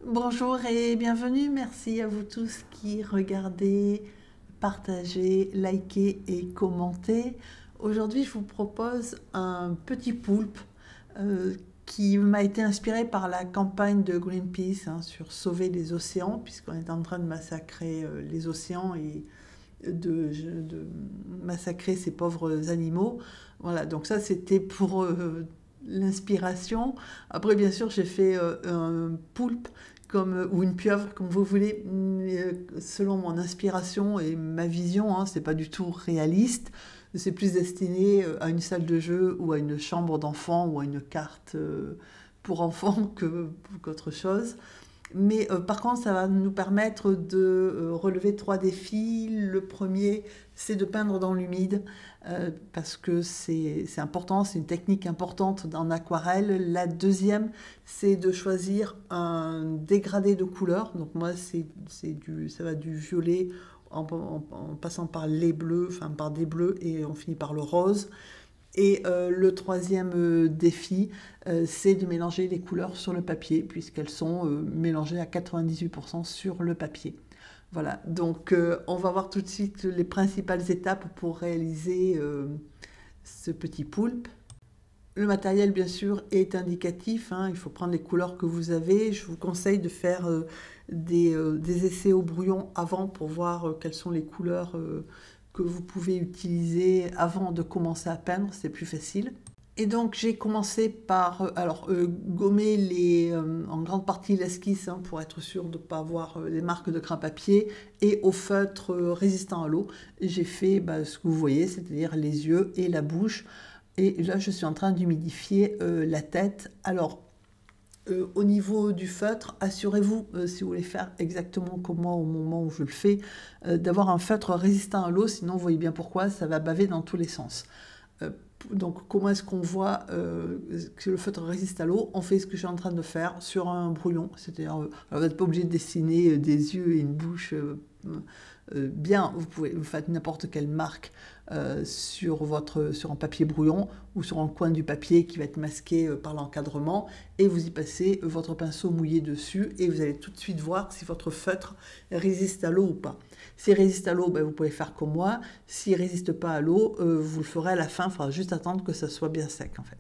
Bonjour et bienvenue. Merci à vous tous qui regardez, partagez, likez et commentez. Aujourd'hui, je vous propose un petit poulpe euh, qui m'a été inspiré par la campagne de Greenpeace sur sauver les océans, puisqu'on est en train de massacrer les océans et de massacrer ces pauvres animaux. Voilà, donc ça c'était pour l'inspiration. Après, bien sûr, j'ai fait un poulpe ou une pieuvre, comme vous voulez, selon mon inspiration et ma vision. C'est pas du tout réaliste. C'est plus destiné à une salle de jeu ou à une chambre d'enfant ou à une carte pour enfants qu'autre chose. Mais par contre, ça va nous permettre de relever trois défis. Le premier, c'est de peindre dans l'humide, parce que c'est important, c'est une technique importante en aquarelle. La deuxième, c'est de choisir un dégradé de couleur. Donc moi, ça va du violet en passant par les bleus, enfin par des bleus, et on finit par le rose. Et le troisième défi, c'est de mélanger les couleurs sur le papier, puisqu'elles sont mélangées à 98% sur le papier. Voilà, donc on va voir tout de suite les principales étapes pour réaliser ce petit poulpe. Le matériel, bien sûr, est indicatif. Il faut prendre les couleurs que vous avez. Je vous conseille de faire des essais au brouillon avant pour voir quelles sont les couleurs que vous pouvez utiliser avant de commencer à peindre. C'est plus facile. Et donc j'ai commencé par gommer en grande partie l'esquisse pour être sûr de ne pas avoir les marques de crin papier, et au feutre résistant à l'eau. J'ai fait ce que vous voyez, c'est-à-dire les yeux et la bouche. Et là, je suis en train d'humidifier la tête. Alors, au niveau du feutre, assurez-vous, si vous voulez faire exactement comme moi au moment où je le fais, d'avoir un feutre résistant à l'eau, sinon vous voyez bien pourquoi, ça va baver dans tous les sens. Donc, comment est-ce qu'on voit que le feutre résiste à l'eau? On fait ce que je suis en train de faire sur un brouillon. C'est-à-dire, vous n'êtes pas obligé de dessiner des yeux et une bouche bien. Vous faites n'importe quelle marque sur un papier brouillon ou sur un coin du papier qui va être masqué par l'encadrement, et vous y passez votre pinceau mouillé dessus, et vous allez tout de suite voir si votre feutre résiste à l'eau ou pas. S'il résiste à l'eau, vous pouvez faire comme moi. S'il ne résiste pas à l'eau, vous le ferez à la fin. Il faudra juste attendre que ça soit bien sec en fait.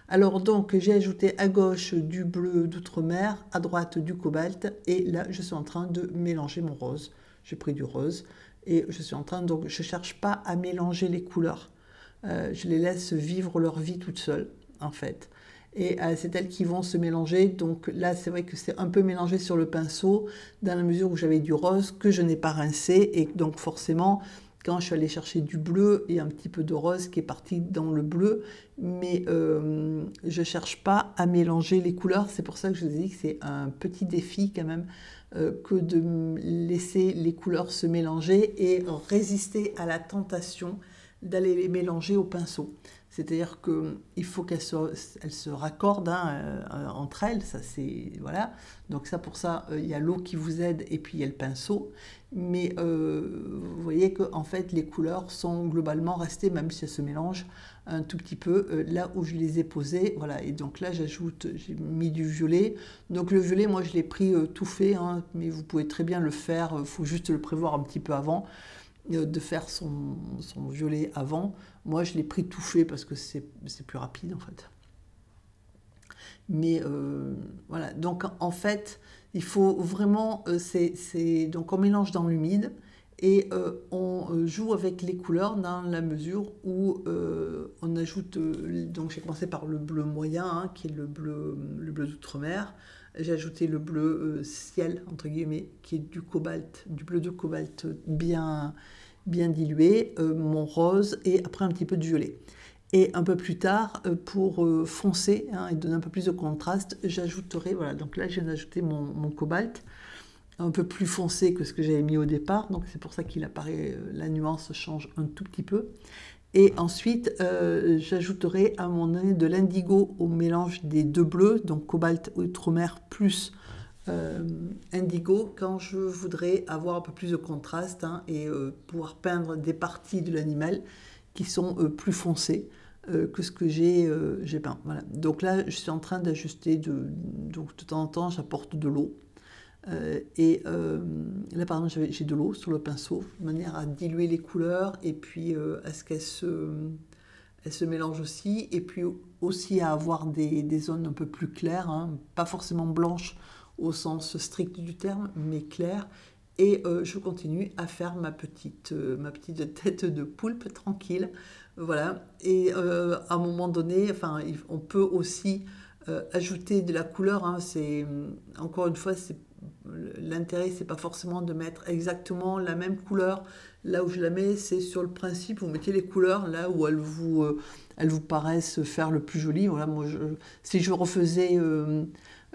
Alors donc j'ai ajouté à gauche du bleu d'outre-mer, à droite du cobalt, et là je suis en train de mélanger mon rose. J'ai pris du rose et je suis en train, donc je ne cherche pas à mélanger les couleurs. Je les laisse vivre leur vie toutes seules en fait. Et c'est elles qui vont se mélanger. Donc là, c'est vrai que c'est un peu mélangé sur le pinceau, dans la mesure où j'avais du rose que je n'ai pas rincé. Et donc forcément, quand je suis allée chercher du bleu, il y a un petit peu de rose qui est parti dans le bleu. Mais je ne cherche pas à mélanger les couleurs. C'est pour ça que je vous ai dit que c'est un petit défi quand même, que de laisser les couleurs se mélanger et résister à la tentation d'aller les mélanger au pinceau. C'est-à-dire qu'il faut qu'elles se raccordent entre elles. Ça, voilà. Donc ça, pour ça, il y a l'eau qui vous aide et puis il y a le pinceau. Mais vous voyez qu'en fait, les couleurs sont globalement restées, même si elles se mélangent un tout petit peu, là où je les ai posées. Voilà. Et donc là, j'ai mis du violet. Donc le violet, moi, je l'ai pris tout fait, mais vous pouvez très bien le faire. Il faut juste le prévoir un petit peu avant, de faire son violet avant. Moi, je l'ai pris tout fait parce que c'est plus rapide en fait. Mais voilà, donc en fait, il faut vraiment, donc on mélange dans l'humide, et on joue avec les couleurs dans la mesure où on ajoute, donc j'ai commencé par le bleu moyen, qui est le bleu d'outre-mer. J'ai ajouté le bleu ciel, entre guillemets, qui est du cobalt, du bleu de cobalt bien dilué, mon rose, et après un petit peu de violet. Et un peu plus tard, pour foncer et donner un peu plus de contraste, j'ajouterai, voilà, donc là je viens d'ajouter mon cobalt, un peu plus foncé que ce que j'avais mis au départ, donc c'est pour ça qu'il apparaît, la nuance change un tout petit peu. Et ensuite, j'ajouterai à un moment donné de l'indigo au mélange des deux bleus, donc cobalt outre-mer plus indigo, quand je voudrais avoir un peu plus de contraste et pouvoir peindre des parties de l'animal qui sont plus foncées que ce que j'ai peint. Voilà. Donc là, je suis en train d'ajuster, donc de temps en temps, j'apporte de l'eau Là, par exemple, j'ai de l'eau sur le pinceau, de manière à diluer les couleurs et puis à ce elles se mélangent aussi. Et puis aussi à avoir des zones un peu plus claires, hein, pas forcément blanches au sens strict du terme, mais claires. Et je continue à faire ma petite tête de poulpe tranquille. Voilà. Et à un moment donné, enfin, on peut aussi ajouter de la couleur. Hein, encore une fois, l'intérêt, c'est pas forcément de mettre exactement la même couleur. Là où je la mets, c'est sur le principe, vous mettez les couleurs là où elles vous paraissent faire le plus joli. Voilà, si je refaisais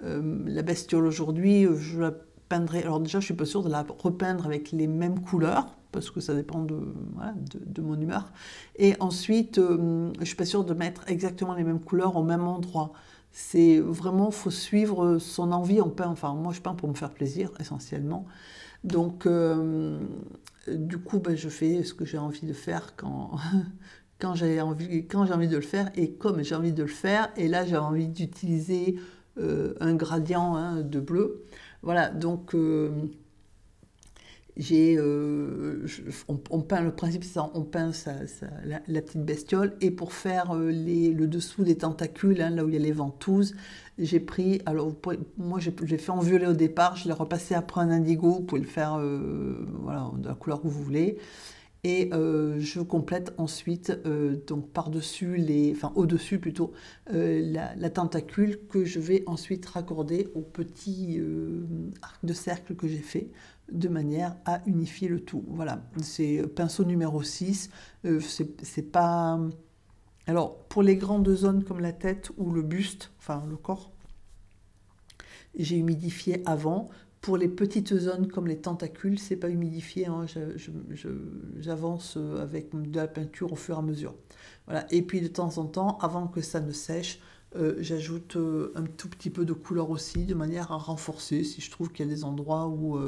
la bestiole aujourd'hui, je la peindrais. Alors déjà, je suis pas sûre de la repeindre avec les mêmes couleurs, parce que ça dépend voilà, de mon humeur. Et ensuite, je suis pas sûre de mettre exactement les mêmes couleurs au même endroit. C'est vraiment, faut suivre son envie. On peint, enfin, moi, je peins pour me faire plaisir, essentiellement. Donc, du coup, ben, je fais ce que j'ai envie de faire quand j'ai envie de le faire et comme j'ai envie de le faire. Et là, j'ai envie d'utiliser un gradient, hein, de bleu. Voilà, donc on peint le principe, c'est ça, on peint la petite bestiole. Et pour faire le dessous des tentacules, hein, là où il y a les ventouses, j'ai pris, alors moi j'ai fait en violet au départ, je l'ai repassé après en indigo, vous pouvez le faire voilà, de la couleur que vous voulez. Et je complète ensuite, donc par-dessus, enfin au-dessus plutôt, la tentacule que je vais ensuite raccorder au petit arc de cercle que j'ai fait, de manière à unifier le tout. Voilà, c'est pinceau numéro 6. C'est pas... Alors, pour les grandes zones comme la tête ou le buste, enfin le corps, j'ai humidifié avant. Pour les petites zones comme les tentacules, c'est pas humidifié, hein, j'avance avec de la peinture au fur et à mesure. Voilà. Et puis de temps en temps, avant que ça ne sèche, j'ajoute un tout petit peu de couleur aussi, de manière à renforcer si je trouve qu'il y a des endroits où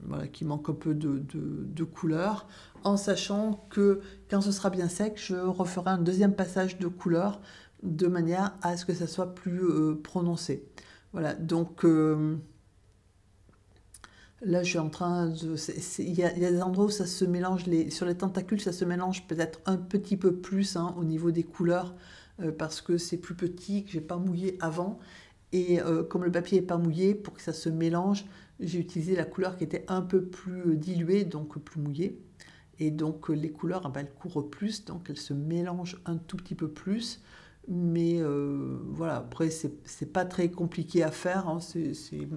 voilà, qui manque un peu de couleur, en sachant que quand ce sera bien sec, je referai un deuxième passage de couleur de manière à ce que ça soit plus prononcé. Voilà, donc là je suis en train de... Il y a des endroits où ça se mélange, sur les tentacules ça se mélange peut-être un petit peu plus, hein, au niveau des couleurs, parce que c'est plus petit, que j'ai pas mouillé avant. Et comme le papier n'est pas mouillé, pour que ça se mélange, j'ai utilisé la couleur qui était un peu plus diluée, donc plus mouillée. Et donc les couleurs, ben, elles courent plus, donc elles se mélangent un tout petit peu plus. Mais voilà, après, c'est pas très compliqué à faire, hein, c'est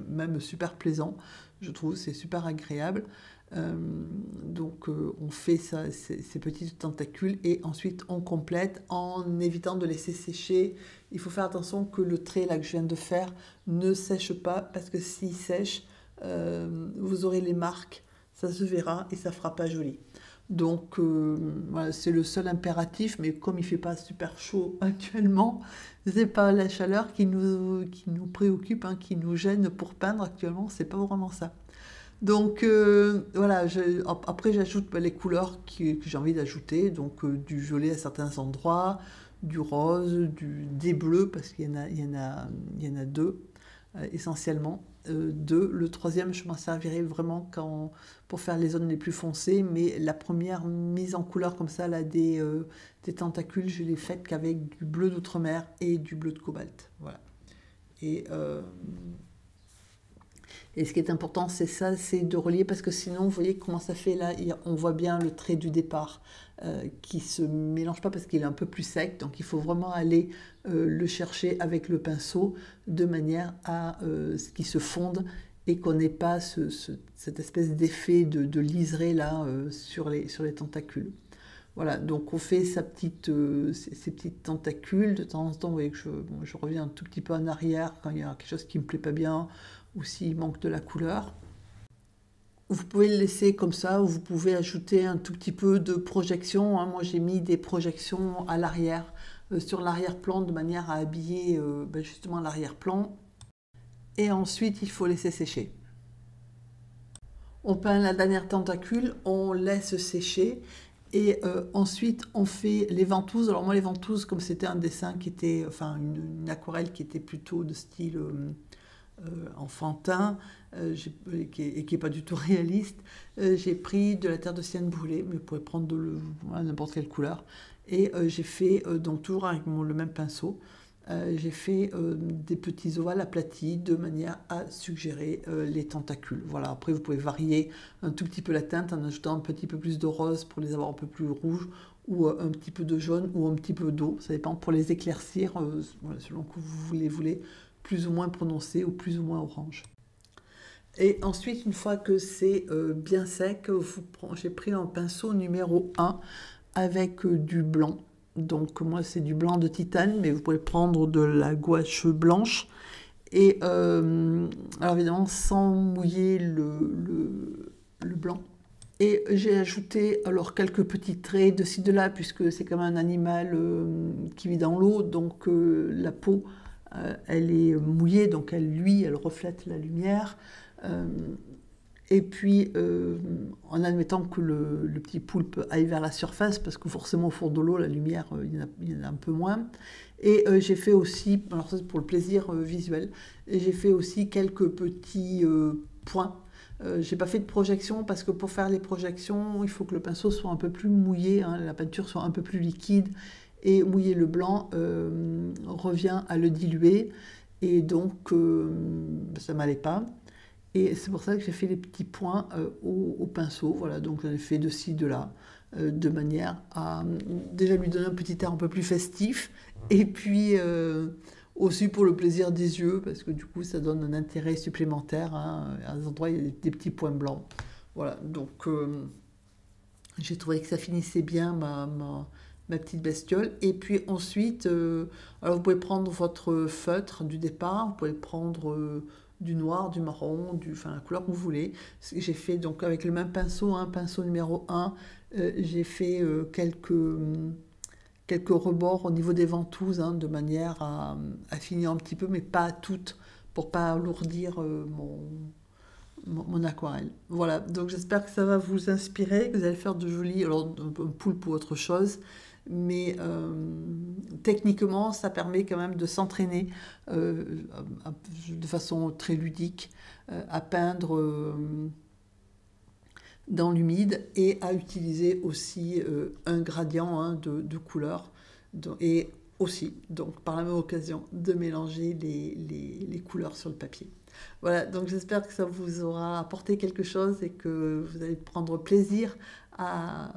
même super plaisant, je trouve, c'est super agréable. Donc on fait ça, ces petites tentacules et ensuite on complète en évitant de laisser sécher. Il faut faire attention que le trait là que je viens de faire ne sèche pas parce que s'il sèche, vous aurez les marques, ça se verra et ça fera pas joli. Donc voilà, c'est le seul impératif, mais comme il fait pas super chaud actuellement, c'est pas la chaleur qui nous préoccupe, hein, qui nous gêne pour peindre actuellement, c'est pas vraiment ça. Donc voilà, après j'ajoute les couleurs que j'ai envie d'ajouter, donc du violet à certains endroits, du rose, des bleus, parce il y en a deux essentiellement. Deux. Le troisième, je m'en servirai vraiment pour faire les zones les plus foncées, mais la première mise en couleur comme ça, là, des tentacules, je l'ai faite qu'avec du bleu d'outre-mer et du bleu de cobalt. Voilà. Et ce qui est important, c'est ça, c'est de relier, parce que sinon, vous voyez comment ça fait là, on voit bien le trait du départ qui se mélange pas parce qu'il est un peu plus sec, donc il faut vraiment aller le chercher avec le pinceau de manière à ce qu'il se fonde et qu'on n'ait pas cette espèce d'effet de liseré là sur les tentacules. Voilà, donc on fait ces petites tentacules. De temps en temps, vous voyez que je reviens un tout petit peu en arrière quand il y a quelque chose qui ne me plaît pas bien ou s'il manque de la couleur. Vous pouvez le laisser comme ça ou vous pouvez ajouter un tout petit peu de projection, hein. Moi, j'ai mis des projections à l'arrière, sur l'arrière-plan, de manière à habiller justement l'arrière-plan. Et ensuite, il faut laisser sécher. On peint la dernière tentacule, on laisse sécher. Et ensuite, on fait les ventouses. Alors moi, les ventouses, comme c'était un dessin qui était, enfin une aquarelle qui était plutôt de style enfantin et qui n'est pas du tout réaliste. J'ai pris de la terre de sienne brûlée, mais vous pouvez prendre voilà, n'importe quelle couleur. Et j'ai fait, donc toujours avec le même pinceau, j'ai fait des petits ovales aplatis de manière à suggérer les tentacules. Voilà, après vous pouvez varier un tout petit peu la teinte en ajoutant un petit peu plus de rose pour les avoir un peu plus rouges, ou un petit peu de jaune ou un petit peu d'eau, ça dépend, pour les éclaircir, voilà, selon que vous les voulez plus ou moins prononcés ou plus ou moins orange. Et ensuite, une fois que c'est bien sec, j'ai pris un pinceau numéro 1 avec du blanc. Donc moi c'est du blanc de titane, mais vous pouvez prendre de la gouache blanche. Et alors évidemment sans mouiller le blanc. Et j'ai ajouté alors quelques petits traits de ci de là, puisque c'est comme un animal qui vit dans l'eau, donc la peau elle est mouillée, donc elle reflète la lumière. Et puis, en admettant que le petit poulpe aille vers la surface, parce que forcément au fond de l'eau, la lumière, il y en a un peu moins. Et j'ai fait aussi, alors ça c'est pour le plaisir visuel, et j'ai fait aussi quelques petits points. J'ai pas fait de projection parce que pour faire les projections, il faut que le pinceau soit un peu plus mouillé, hein, la peinture soit un peu plus liquide, et mouiller le blanc revient à le diluer, et donc ça m'allait pas. Et c'est pour ça que j'ai fait les petits points au pinceau. Voilà, donc j'en ai fait de ci, de là, de manière à déjà lui donner un petit air un peu plus festif. Et puis aussi pour le plaisir des yeux, parce que du coup ça donne un intérêt supplémentaire, hein. À des endroits, il y a des petits points blancs. Voilà, donc j'ai trouvé que ça finissait bien ma petite bestiole. Et puis ensuite, alors vous pouvez prendre votre feutre du départ, vous pouvez prendre du noir, du marron, enfin la couleur que vous voulez. J'ai fait donc avec le même pinceau, un pinceau numéro 1, j'ai fait quelques rebords au niveau des ventouses, hein, de manière à finir un petit peu, mais pas à toutes, pour pas alourdir mon aquarelle. Voilà, donc j'espère que ça va vous inspirer, que vous allez faire de jolis, alors un poulpe ou autre chose, mais techniquement, ça permet quand même de s'entraîner de façon très ludique à peindre dans l'humide et à utiliser aussi un gradient, hein, de couleurs, et aussi, donc par la même occasion, de mélanger les couleurs sur le papier. Voilà, donc j'espère que ça vous aura apporté quelque chose et que vous allez prendre plaisir à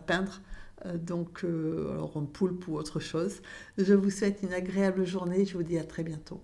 peindre. Donc, alors un poulpe ou autre chose. Je vous souhaite une agréable journée. Je vous dis à très bientôt.